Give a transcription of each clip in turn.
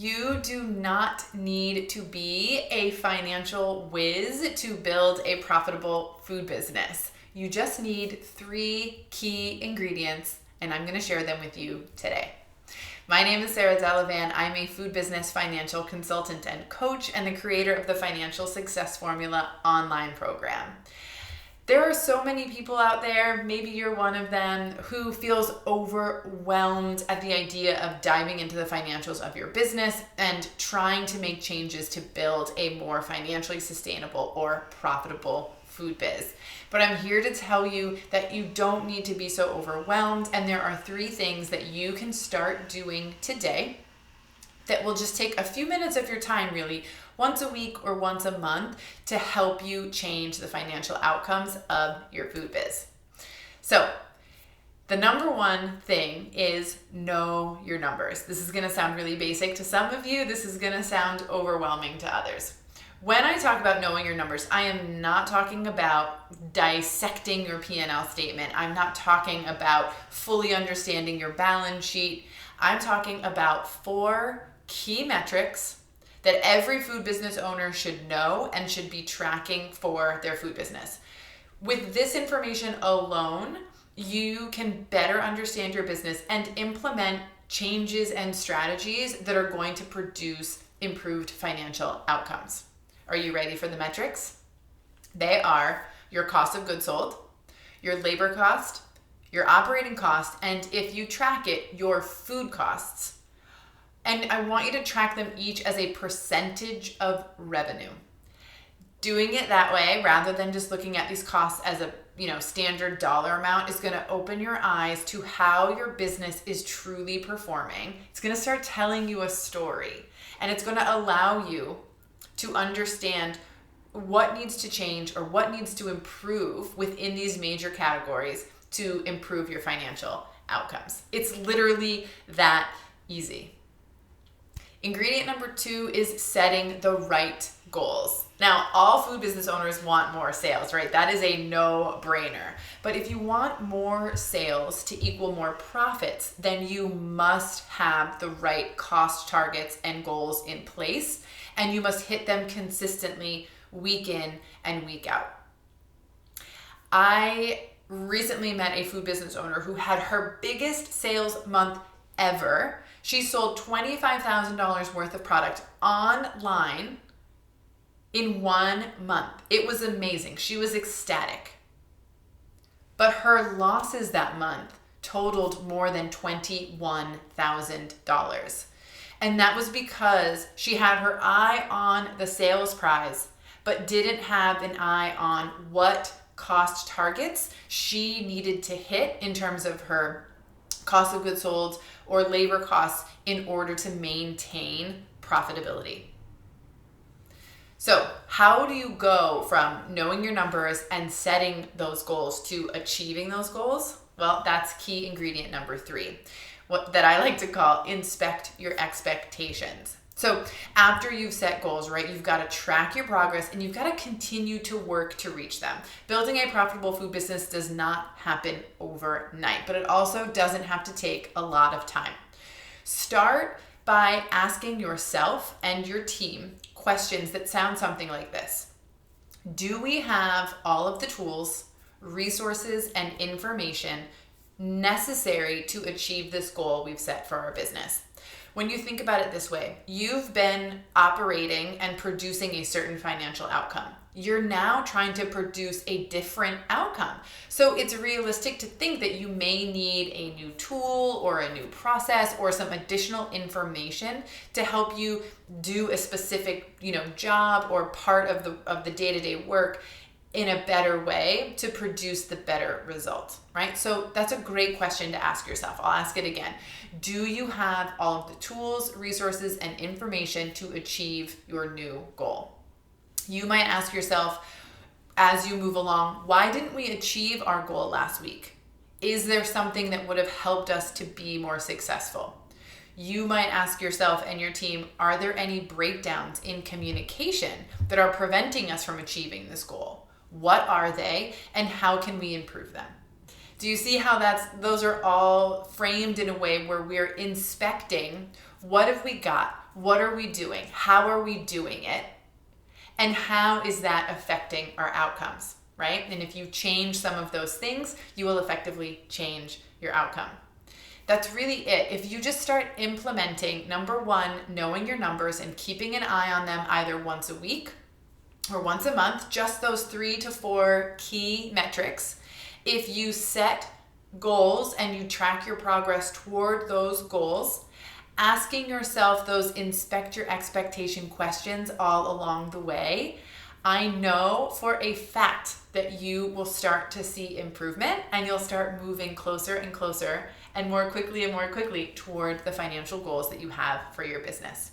You do not need to be a financial whiz to build a profitable food business. You just need 3 key ingredients, and I'm going to share them with you today. My name is Sarah Delavan. I'm a food business financial consultant and coach and the creator of the Financial Success Formula online program. There are so many people out there, maybe you're one of them, who feels overwhelmed at the idea of diving into the financials of your business and trying to make changes to build a more financially sustainable or profitable food biz. But I'm here to tell you that you don't need to be so overwhelmed, and there are 3 things that you can start doing today that will just take a few minutes of your time, really, once a week or once a month, to help you change the financial outcomes of your food biz. So the number 1 thing is know your numbers. This is going to sound really basic to some of you. This is going to sound overwhelming to others. When I talk about knowing your numbers, I am not talking about dissecting your P&L statement. I'm not talking about fully understanding your balance sheet. I'm talking about 4 key metrics that every food business owner should know and should be tracking for their food business. With this information alone, you can better understand your business and implement changes and strategies that are going to produce improved financial outcomes. Are you ready for the metrics? They are your cost of goods sold, your labor cost, your operating cost, and if you track it, your food costs. And I want you to track them each as a percentage of revenue. Doing it that way, rather than just looking at these costs as a standard dollar amount, is going to open your eyes to how your business is truly performing. It's going to start telling you a story, and it's going to allow you to understand what needs to change or what needs to improve within these major categories to improve your financial outcomes. It's literally that easy. Ingredient number 2 is setting the right goals. Now, all food business owners want more sales, right? That is a no-brainer. But if you want more sales to equal more profits, then you must have the right cost targets and goals in place, and you must hit them consistently week in and week out. I recently met a food business owner who had her biggest sales month ever. She sold $25,000 worth of product online in 1 month. It was amazing. She was ecstatic. But her losses that month totaled more than $21,000. And that was because she had her eye on the sales prize, but didn't have an eye on what cost targets she needed to hit in terms of her cost of goods sold or labor costs in order to maintain profitability. So how do you go from knowing your numbers and setting those goals to achieving those goals? Well, that's key ingredient number 3, what that I like to call inspect your expectations. So after you've set goals, right, you've got to track your progress and you've got to continue to work to reach them. Building a profitable food business does not happen overnight, but it also doesn't have to take a lot of time. Start by asking yourself and your team questions that sound something like this. Do we have all of the tools, resources, and information necessary to achieve this goal we've set for our business? When you think about it this way, you've been operating and producing a certain financial outcome. You're now trying to produce a different outcome. So it's realistic to think that you may need a new tool or a new process or some additional information to help you do a specific, job or part of the day-to-day work in a better way to produce the better result, right? So that's a great question to ask yourself. I'll ask it again. Do you have all of the tools, resources, and information to achieve your new goal? You might ask yourself as you move along, why didn't we achieve our goal last week? Is there something that would have helped us to be more successful? You might ask yourself and your team, are there any breakdowns in communication that are preventing us from achieving this goal? What are they, and how can we improve them? Do you see how those are all framed in a way where we're inspecting What have we got? What are we doing? How are we doing it? And how is that affecting our outcomes, right? And if you change some of those things, you will effectively change your outcome. That's really it. If you just start implementing, number one, knowing your numbers and keeping an eye on them either once a week or once a month, just those 3 to 4 key metrics. If you set goals and you track your progress toward those goals, asking yourself those inspect your expectation questions all along the way, I know for a fact that you will start to see improvement and you'll start moving closer and closer and more quickly toward the financial goals that you have for your business.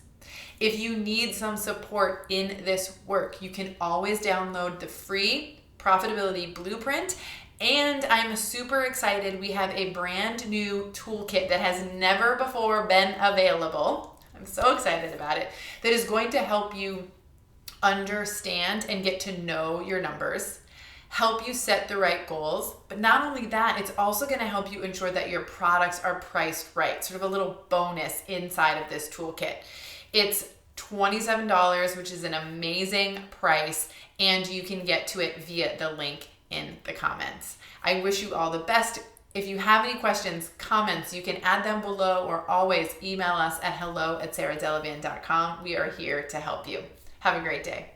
If you need some support in this work, you can always download the free profitability blueprint. And I'm super excited. We have a brand new toolkit that has never before been available. I'm so excited about it. That is going to help you understand and get to know your numbers, help you set the right goals. But not only that, it's also going to help you ensure that your products are priced right. Sort of a little bonus inside of this toolkit. It's $27, which is an amazing price, and you can get to it via the link in the comments. I wish you all the best. If you have any questions, comments, you can add them below or always email us at hello@sarahdelavan.com. We are here to help you. Have a great day.